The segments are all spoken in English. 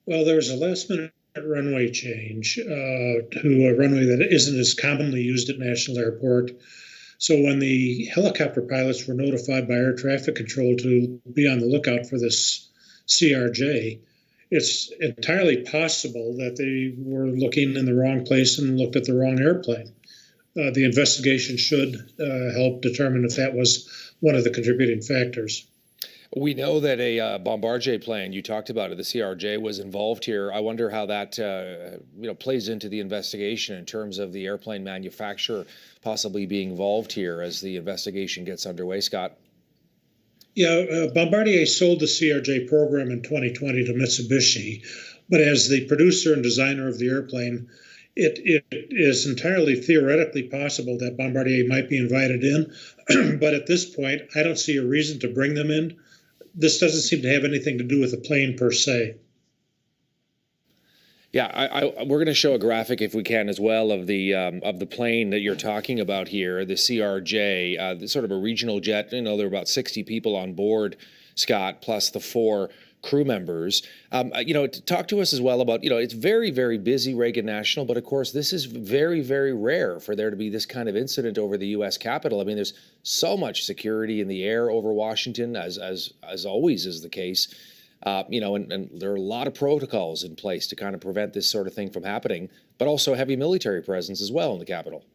Well, there was a last-minute runway change to a runway that isn't as commonly used at National Airport. So when the helicopter pilots were notified by air traffic control to be on the lookout for this CRJ, it's entirely possible that they were looking in the wrong place and looked at the wrong airplane. The investigation should help determine if that was one of the contributing factors. We know that a Bombardier plane, you talked about it, the CRJ, was involved here. I wonder how that plays into the investigation in terms of the airplane manufacturer possibly being involved here as the investigation gets underway. Scott? Yeah, Bombardier sold the CRJ program in 2020 to Mitsubishi, but as the producer and designer of the airplane, it is entirely theoretically possible that Bombardier might be invited in, but at this point, I don't see a reason to bring them in. This doesn't seem to have anything to do with the plane per se. Yeah, we're going to show a graphic if we can as well of the plane that you're talking about here, the CRJ, sort of a regional jet. There are about 60 people on board, Scott, plus the 4 crew members. Talk to us as well about, it's very, very busy Reagan National, but of course this is very, very rare for there to be this kind of incident over the U.S. Capitol. I mean, there's so much security in the air over Washington, as always is the case. And there are a lot of protocols in place to kind of prevent this sort of thing from happening, but also heavy military presence as well in the Capitol.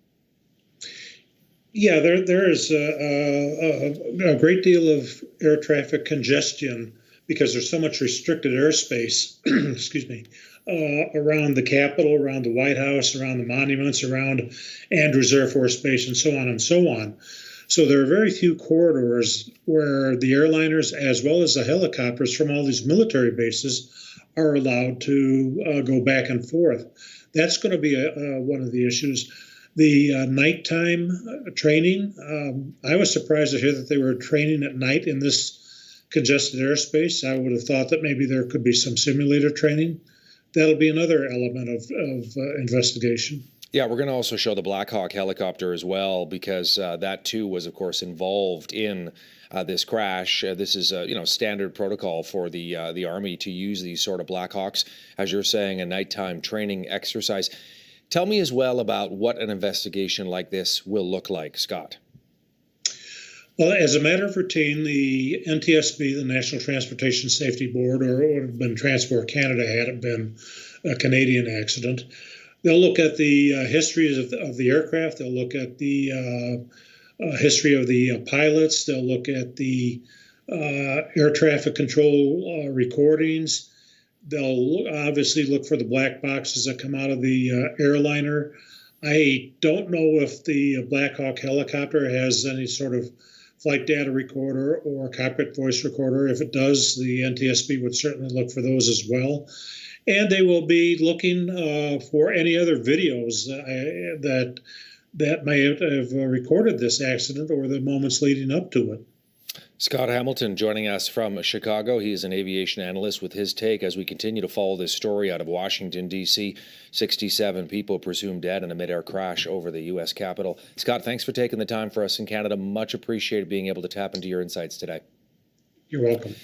Yeah, there is a great deal of air traffic congestion because there's so much restricted airspace, excuse me, around the Capitol, around the White House, around the monuments, around Andrews Air Force Base, and so on and so on. So there are very few corridors where the airliners, as well as the helicopters from all these military bases, are allowed to go back and forth. That's going to be one of the issues. The nighttime training, I was surprised to hear that they were training at night in this congested airspace. I would have thought that maybe there could be some simulator training. That'll be another element of investigation. Yeah, we're going to also show the Black Hawk helicopter as well, because that too was, of course, involved in this crash. This is standard protocol for the Army to use these sort of Black Hawks, as you're saying, a nighttime training exercise. Tell me as well about what an investigation like this will look like, Scott. Well, as a matter of routine, the NTSB, the National Transportation Safety Board, or it would have been Transport Canada had it been a Canadian accident, they'll look at the histories of the aircraft. They'll look at the history of the pilots. They'll look at the air traffic control recordings. They'll obviously look for the black boxes that come out of the airliner. I don't know if the Black Hawk helicopter has any sort of flight data recorder or cockpit voice recorder. If it does, the NTSB would certainly look for those as well. And they will be looking for any other videos that may have recorded this accident or the moments leading up to it. Scott Hamilton joining us from Chicago. He is an aviation analyst with his take as we continue to follow this story out of Washington, D.C. 67 people presumed dead in a mid-air crash over the U.S. Capitol. Scott, thanks for taking the time for us in Canada. Much appreciated being able to tap into your insights today. You're welcome.